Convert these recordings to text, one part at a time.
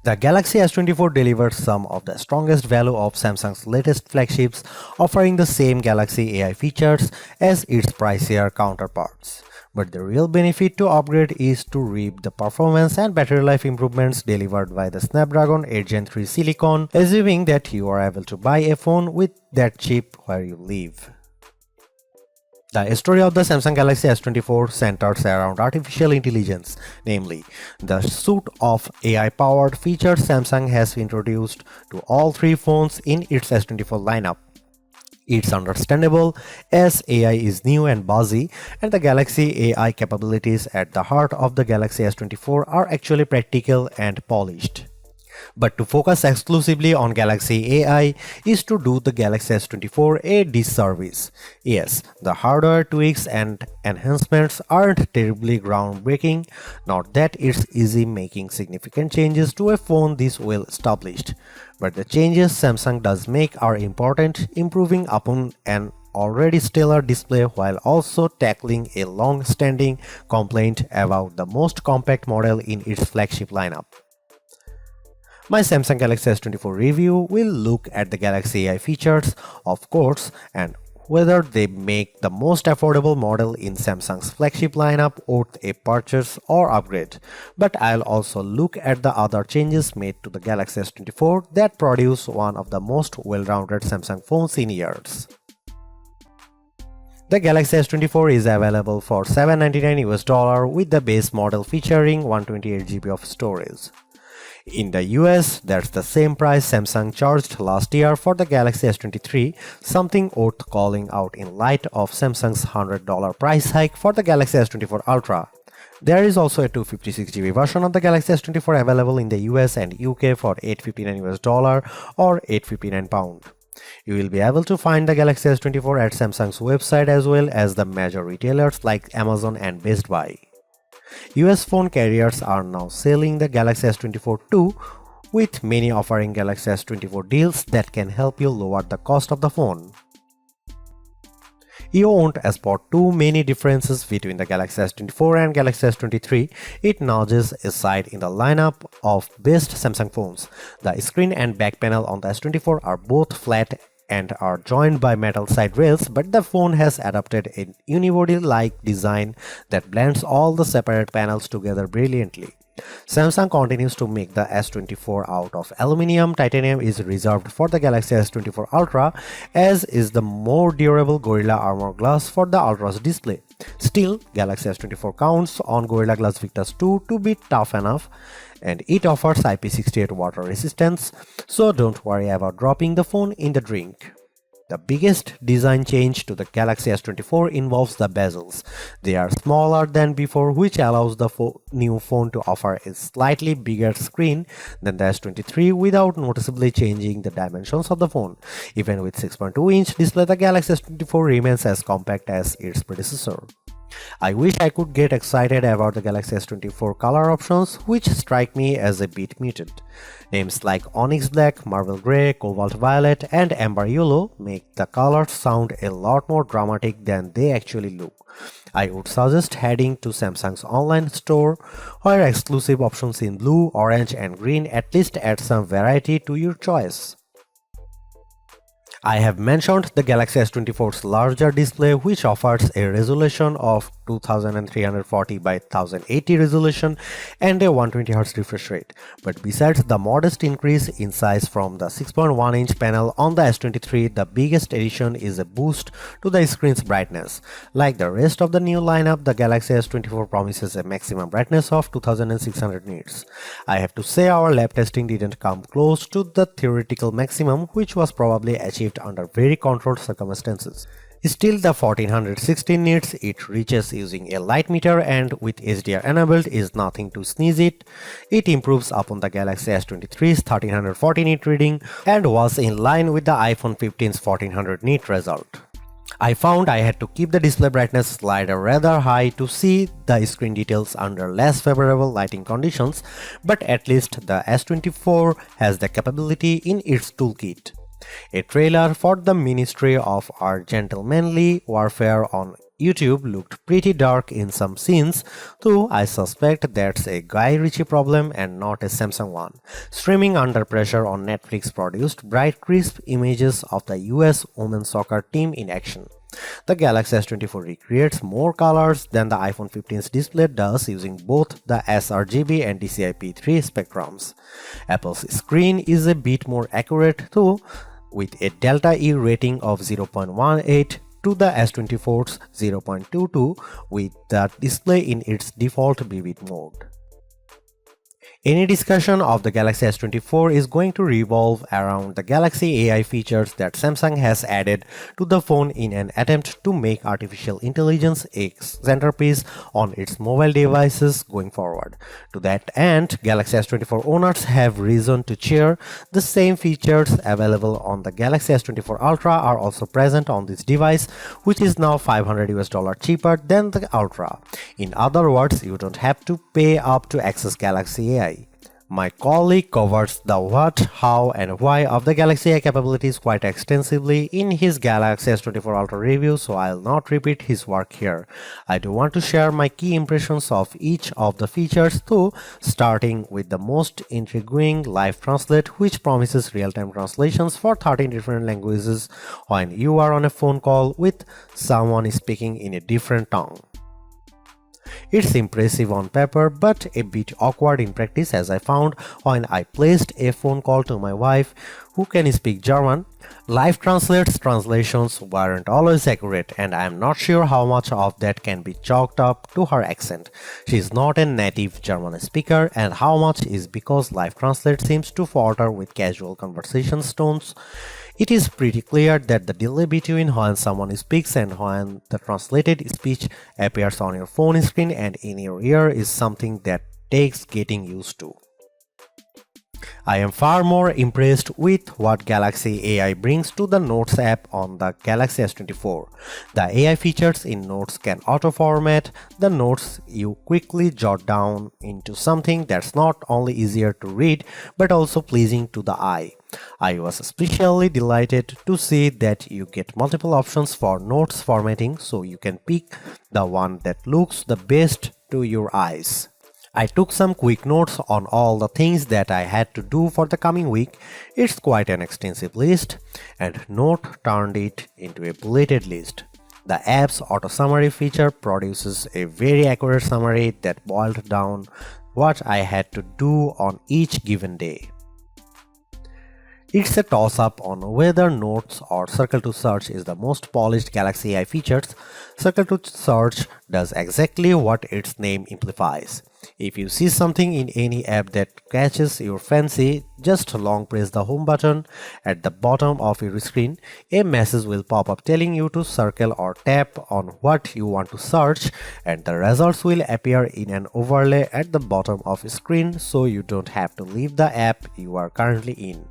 The Galaxy S24 delivers some of the strongest value of Samsung's latest flagships, offering the same Galaxy AI features as its pricier counterparts. But the real benefit to upgrade is to reap the performance and battery life improvements delivered by the Snapdragon 8 Gen 3 Silicon, assuming that you are able to buy a phone with that chip where you live. The story of the Samsung Galaxy S24 centers around artificial intelligence, namely, the suite of AI-powered features Samsung has introduced to all three phones in its S24 lineup. It's understandable as AI is new and buzzy, and the Galaxy AI capabilities at the heart of the Galaxy S24 are actually practical and polished. But to focus exclusively on Galaxy AI is to do the Galaxy S24 a disservice. Yes, the hardware tweaks and enhancements aren't terribly groundbreaking, not that it's easy making significant changes to a phone this well established. But the changes Samsung does make are important, improving upon an already stellar display while also tackling a long-standing complaint about the most compact model in its flagship lineup. My Samsung Galaxy S24 review will look at the Galaxy AI features, of course, and whether they make the most affordable model in Samsung's flagship lineup worth a purchase or upgrade. But I'll also look at the other changes made to the Galaxy S24 that produce one of the most well-rounded Samsung phones in years. The Galaxy S24 is available for $799 with the base model featuring 128GB of storage. In the US, that's the same price Samsung charged last year for the Galaxy S23, something worth calling out in light of Samsung's $100 price hike for the Galaxy S24 Ultra. There is also a 256GB version of the Galaxy S24 available in the US and UK for $859 or £859. You will be able to find the Galaxy S24 at Samsung's website as well as the major retailers like Amazon and Best Buy. US phone carriers are now selling the Galaxy S24 too, with many offering Galaxy S24 deals that can help you lower the cost of the phone. You won't spot too many differences between the Galaxy S24 and Galaxy S23. It nudges aside in the lineup of best Samsung phones. The screen and back panel on the S24 are both flat and are joined by metal side rails, but the phone has adopted a unibody-like design that blends all the separate panels together brilliantly. Samsung continues to make the S24 out of aluminum. Titanium is reserved for the Galaxy S24 Ultra, as is the more durable Gorilla Armor Glass for the Ultra's display. Still, Galaxy S24 counts on Gorilla Glass Victus 2 to be tough enough, and it offers IP68 water resistance, so don't worry about dropping the phone in the drink. The biggest design change to the Galaxy S24 involves the bezels. They are smaller than before, which allows the new phone to offer a slightly bigger screen than the S23 without noticeably changing the dimensions of the phone. Even with 6.2-inch display, the Galaxy S24 remains as compact as its predecessor. I wish I could get excited about the Galaxy S24 color options, which strike me as a bit muted. Names like Onyx Black, Marble Grey, Cobalt Violet, and Amber Yellow make the colors sound a lot more dramatic than they actually look. I would suggest heading to Samsung's online store, where exclusive options in blue, orange, and green at least add some variety to your choice. I have mentioned the Galaxy S24's larger display, which offers a resolution of 2340 by 1080 resolution and a 120Hz refresh rate. But besides the modest increase in size from the 6.1-inch panel on the S23, the biggest addition is a boost to the screen's brightness. Like the rest of the new lineup, the Galaxy S24 promises a maximum brightness of 2600 nits. I have to say our lab testing didn't come close to the theoretical maximum, which was probably achieved under very controlled circumstances. Still, the 1416 nits it reaches using a light meter and with HDR enabled is nothing to sneeze at. It improves upon the Galaxy S23's 1340 nit reading and was in line with the iPhone 15's 1400 nit result. I found I had to keep the display brightness slider rather high to see the screen details under less favorable lighting conditions, but at least the S24 has the capability in its toolkit. A trailer for the Ministry of Our Gentlemanly Warfare on YouTube looked pretty dark in some scenes, though I suspect that's a Guy Ritchie problem and not a Samsung one. Streaming under pressure on Netflix produced bright, crisp images of the US women's soccer team in action. The Galaxy S24 recreates more colors than the iPhone 15's display does using both the sRGB and DCI-P3 spectrums. Apple's screen is a bit more accurate though, with a delta E rating of 0.18 to the S24's 0.22 with the display in its default vivid mode. Any discussion of the Galaxy S24 is going to revolve around the Galaxy AI features that Samsung has added to the phone in an attempt to make artificial intelligence a centerpiece on its mobile devices going forward. To that end, Galaxy S24 owners have reason to cheer. The same features available on the Galaxy S24 Ultra are also present on this device, which is now $500 cheaper than the Ultra. In other words, you don't have to pay up to access Galaxy AI. My colleague covers the what, how, and why of the Galaxy AI capabilities quite extensively in his Galaxy S24 Ultra review, so I'll not repeat his work here. I do want to share my key impressions of each of the features though, starting with the most intriguing Live Translate, which promises real-time translations for 13 different languages when you are on a phone call with someone speaking in a different tongue. It's impressive on paper, but a bit awkward in practice, as I found when I placed a phone call to my wife, who can speak German. Live Translate's translations weren't always accurate, and I am not sure how much of that can be chalked up to her accent. She is not a native German speaker, and how much is because Live Translate seems to falter with casual conversation tones. It is pretty clear that the delay between when someone speaks and when the translated speech appears on your phone screen and in your ear is something that takes getting used to. I am far more impressed with what Galaxy AI brings to the Notes app on the Galaxy S24. The AI features in Notes can auto-format the notes you quickly jot down into something that's not only easier to read but also pleasing to the eye. I was especially delighted to see that you get multiple options for notes formatting, so you can pick the one that looks the best to your eyes. I took some quick notes on all the things that I had to do for the coming week. It's quite an extensive list, and Note turned it into a bulleted list. The app's auto summary feature produces a very accurate summary that boiled down what I had to do on each given day. It's a toss-up on whether Notes or Circle to Search is the most polished Galaxy AI features. Circle to Search does exactly what its name implies. If you see something in any app that catches your fancy, just long press the home button at the bottom of your screen. A message will pop up telling you to circle or tap on what you want to search, and the results will appear in an overlay at the bottom of your screen, so you don't have to leave the app you are currently in.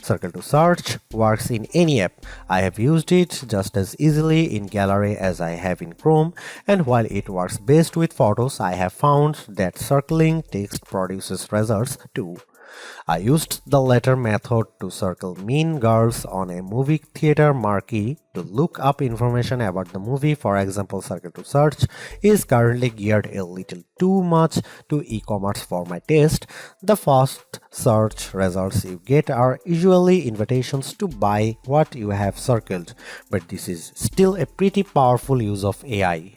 Circle to Search works in any app. I have used it just as easily in Gallery as I have in Chrome, and while it works best with photos, I have found that circling text produces results too. I used the latter method to circle Mean Girls on a movie theater marquee to look up information about the movie. For example, Circle to Search is currently geared a little too much to e-commerce for my taste. The first search results you get are usually invitations to buy what you have circled, but this is still a pretty powerful use of AI.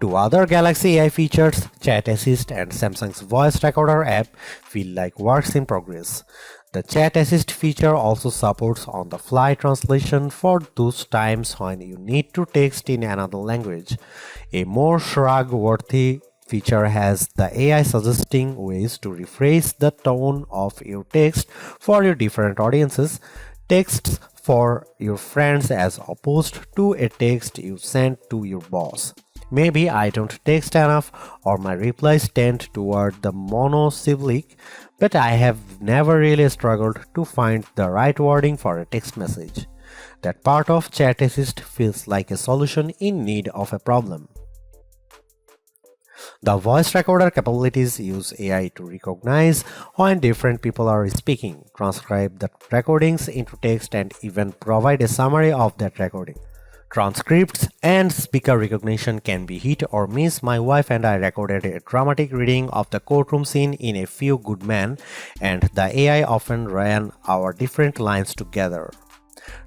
Two other Galaxy AI features, Chat Assist and Samsung's Voice Recorder app, feel like works in progress. The Chat Assist feature also supports on-the-fly translation for those times when you need to text in another language. A more shrug-worthy feature has the AI suggesting ways to rephrase the tone of your text for your different audiences. Texts for your friends as opposed to a text you send to your boss. Maybe I don't text enough or my replies tend toward the monosyllabic, but I have never really struggled to find the right wording for a text message. That part of Chat Assist feels like a solution in need of a problem. The voice recorder capabilities use AI to recognize when different people are speaking, transcribe the recordings into text, and even provide a summary of that recording. Transcripts and speaker recognition can be hit or miss. My wife and I recorded a dramatic reading of the courtroom scene in A Few Good Men, and the AI often ran our different lines together.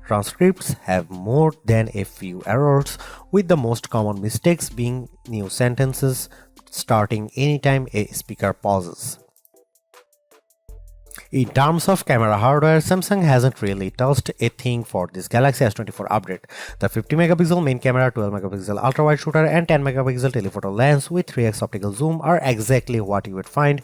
Transcripts have more than a few errors, with the most common mistakes being new sentences starting anytime a speaker pauses. In terms of camera hardware, Samsung hasn't really touched a thing for this Galaxy S24 update. The 50 megapixel main camera, 12 megapixel ultra-wide shooter and 10 megapixel telephoto lens with 3x optical zoom are exactly what you would find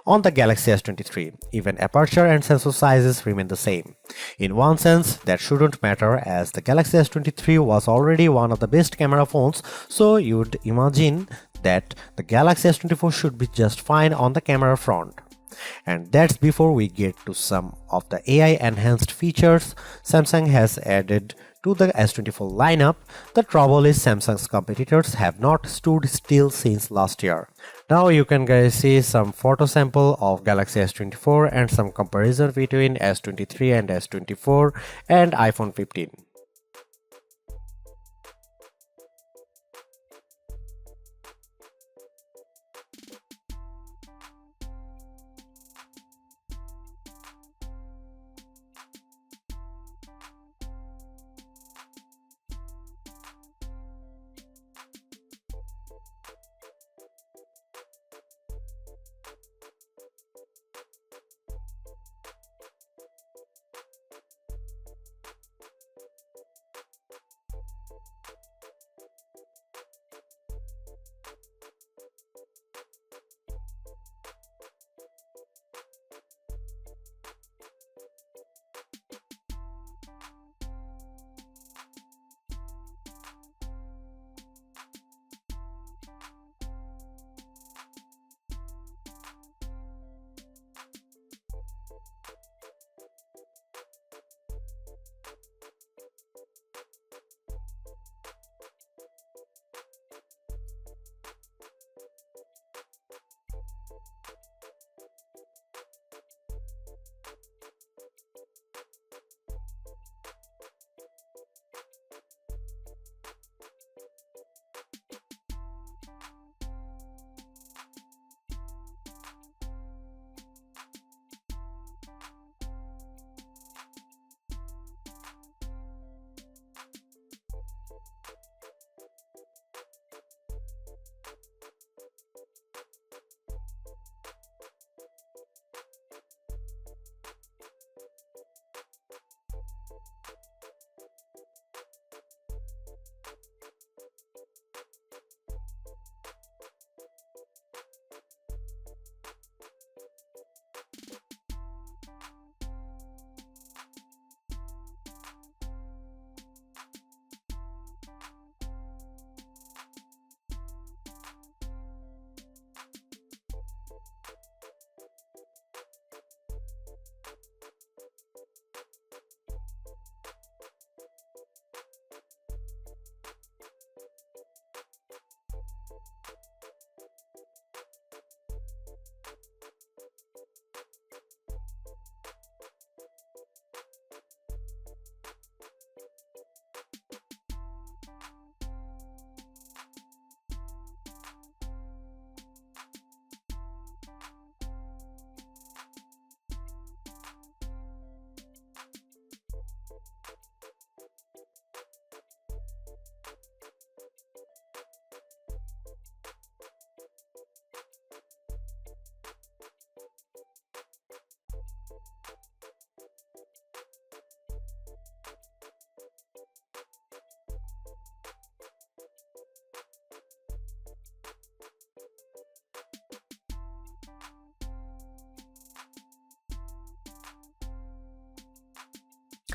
on the Galaxy S23. Even aperture and sensor sizes remain the same. In one sense, that shouldn't matter as the Galaxy S23 was already one of the best camera phones, so you'd imagine that the Galaxy S24 should be just fine on the camera front. And that's before we get to some of the AI enhanced features Samsung has added to the S24 lineup. The trouble is Samsung's competitors have not stood still since last year. Now you can guys see some photo sample of Galaxy S24 and some comparison between S23 and S24 and iPhone 15.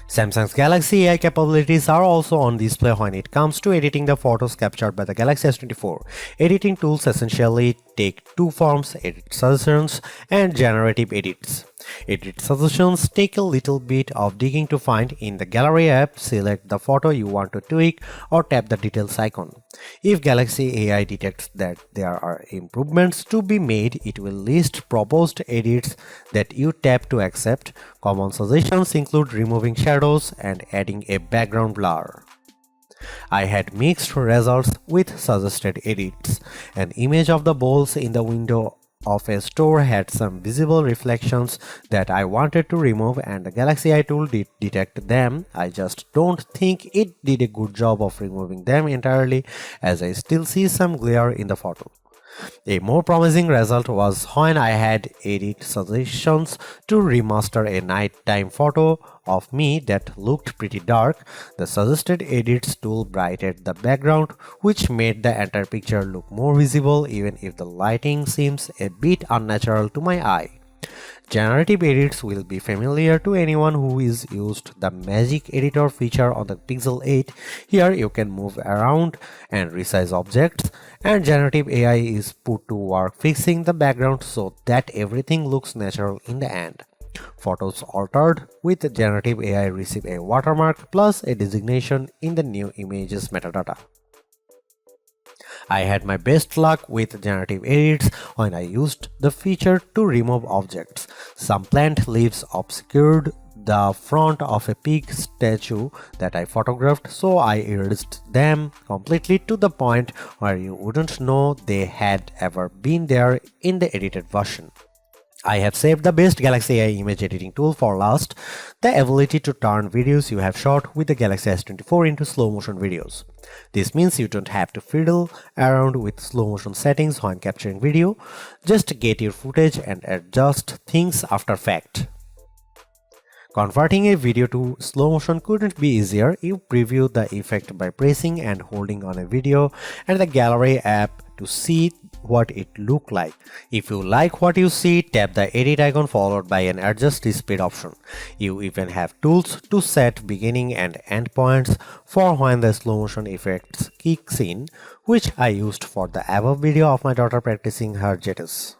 Samsung's Galaxy AI capabilities are also on display when it comes to editing the photos captured by the Galaxy S24. Editing tools essentially take two forms: edit suggestions and generative edits. Edit suggestions take a little bit of digging to find. In the Gallery app, select the photo you want to tweak or tap the details icon. If Galaxy AI detects that there are improvements to be made, it will list proposed edits that you tap to accept. Common suggestions include removing shadows and adding a background blur. I had mixed results with suggested edits. An image of the bowls in the window of a store had some visible reflections that I wanted to remove, and the Galaxy Eye tool did detect them. I just don't think it did a good job of removing them entirely, as I still see some glare in the photo. A more promising result was when I had edit suggestions to remaster a nighttime photo of me that looked pretty dark. The suggested edits tool brightened the background, which made the entire picture look more visible even if the lighting seems a bit unnatural to my eye. Generative edits will be familiar to anyone who is used the Magic Editor feature on the Pixel 8. Here you can move around and resize objects, and generative AI is put to work fixing the background so that everything looks natural in the end. Photos altered with generative AI receive a watermark plus a designation in the new images metadata. I had my best luck with generative edits when I used the feature to remove objects. Some plant leaves obscured the front of a pig statue that I photographed, so I erased them completely to the point where you wouldn't know they had ever been there in the edited version. I have saved the best Galaxy AI image editing tool for last, the ability to turn videos you have shot with the Galaxy S24 into slow motion videos. This means you don't have to fiddle around with slow motion settings when capturing video, just get your footage and adjust things after fact. Converting a video to slow motion couldn't be easier. You preview the effect by pressing and holding on a video and the gallery app to see what it looked like. If you like what you see, tap the edit icon followed by an adjust speed option. You even have tools to set beginning and end points for when the slow motion effects kicks in, which I used for the above video of my daughter practicing her jetters.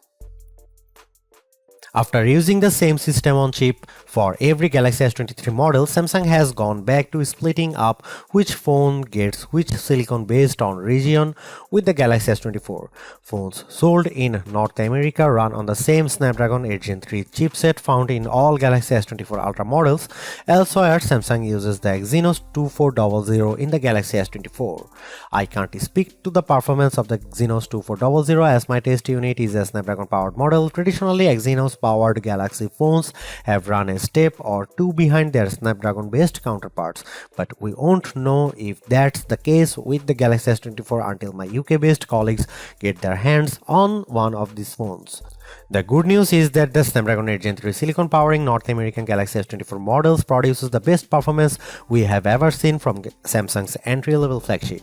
After using the same system on chip for every Galaxy S23 model, Samsung has gone back to splitting up which phone gets which silicon based on region with the Galaxy S24. Phones sold in North America run on the same Snapdragon 8 Gen 3 chipset found in all Galaxy S24 Ultra models. Elsewhere, Samsung uses the Exynos 2400 in the Galaxy S24. I can't speak to the performance of the Exynos 2400 as my test unit is a Snapdragon powered model. Traditionally, Exynos powered Galaxy phones have run a step or two behind their Snapdragon-based counterparts, but we won't know if that's the case with the Galaxy S24 until my UK-based colleagues get their hands on one of these phones. The good news is that the Snapdragon 8 Gen 3 silicon powering North American Galaxy S24 models produces the best performance we have ever seen from Samsung's entry-level flagship.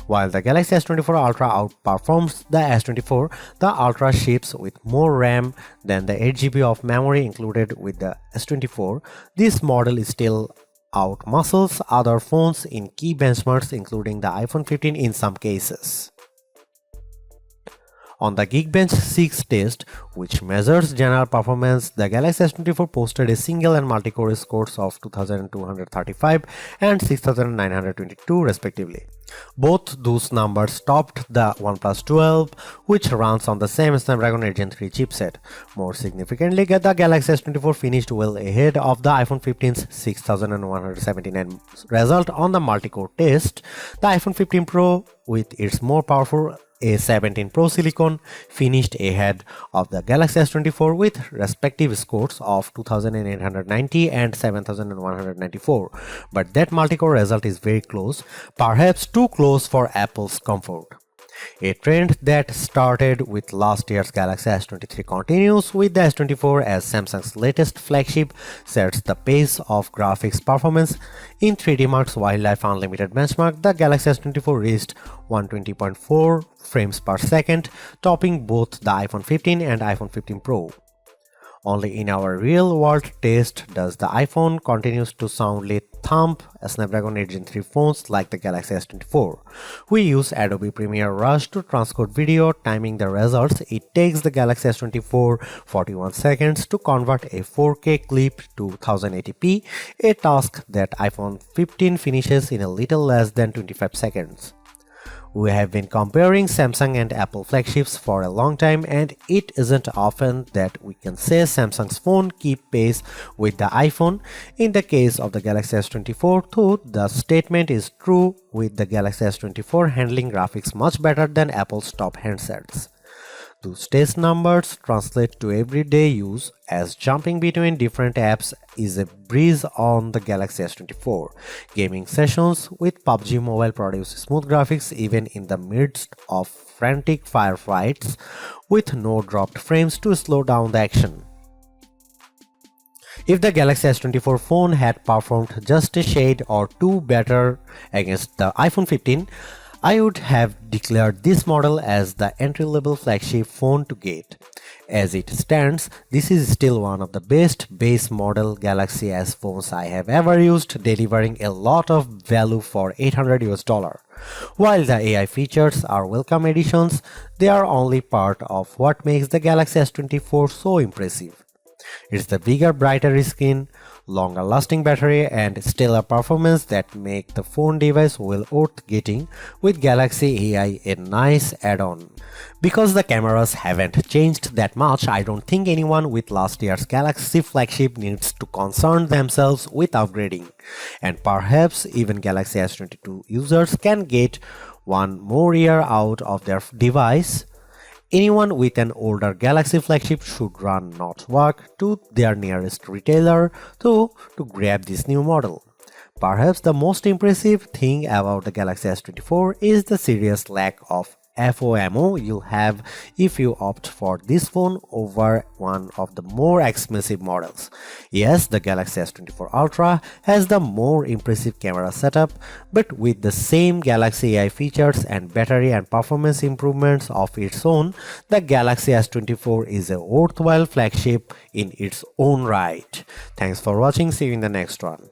While the Galaxy S24 Ultra outperforms the S24, the Ultra ships with more RAM than the 8GB of memory included with the S24. This model is still outmuscles other phones in key benchmarks including the iPhone 15 in some cases. On the Geekbench 6 test, which measures general performance, the Galaxy S24 posted a single and multi-core scores of 2235 and 6922 respectively. Both those numbers topped the OnePlus 12, which runs on the same Snapdragon 8 Gen 3 chipset. More significantly, the Galaxy S24 finished well ahead of the iPhone 15's 6179 result on the multi-core test. The iPhone 15 Pro, with its more powerful A17 Pro Silicon, finished ahead of the Galaxy S24 with respective scores of 2890 and 7194, but that multi-core result is very close, perhaps too close for Apple's comfort. A trend that started with last year's Galaxy S23 continues with the S24 as Samsung's latest flagship sets the pace of graphics performance. In 3D Mark's Wildlife Unlimited benchmark, the Galaxy S24 reached 120.4 frames per second, topping both the iPhone 15 and iPhone 15 Pro. Only in our real-world test does the iPhone continues to soundly thump Snapdragon 8 Gen 3 phones like the Galaxy S24. We use Adobe Premiere Rush to transcode video, timing the results. It takes the Galaxy S24 41 seconds to convert a 4K clip to 1080p, a task that iPhone 15 finishes in a little less than 25 seconds. We have been comparing Samsung and Apple flagships for a long time, and it isn't often that we can say Samsung's phone keep pace with the iPhone. In the case of the Galaxy S24, though, the statement is true with the Galaxy S24 handling graphics much better than Apple's top handsets. Those test numbers translate to everyday use, as jumping between different apps is a breeze on the Galaxy S24. Gaming sessions with PUBG Mobile produce smooth graphics even in the midst of frantic firefights, with no dropped frames to slow down the action. If the Galaxy S24 phone had performed just a shade or two better against the iPhone 15, I would have declared this model as the entry-level flagship phone to get. As it stands, this is still one of the best base model Galaxy S phones I have ever used, delivering a lot of value for $800. While the AI features are welcome additions, they are only part of what makes the Galaxy S24 so impressive. It's the bigger, brighter screen, longer lasting battery, and stellar performance that make the phone device well worth getting, with Galaxy AI a nice add-on. Because the cameras haven't changed that much, I don't think anyone with last year's Galaxy flagship needs to concern themselves with upgrading. And perhaps even Galaxy S22 users can get one more year out of their device. Anyone with an older Galaxy flagship should run not walk to their nearest retailer to grab this new model. Perhaps the most impressive thing about the Galaxy S24 is the serious lack of FOMO you'll have if you opt for this phone over one of the more expensive models. Yes, the Galaxy S24 Ultra has the more impressive camera setup, but with the same Galaxy AI features and battery and performance improvements of its own, the Galaxy S24 is a worthwhile flagship in its own right. Thanks for watching. See you in the next one.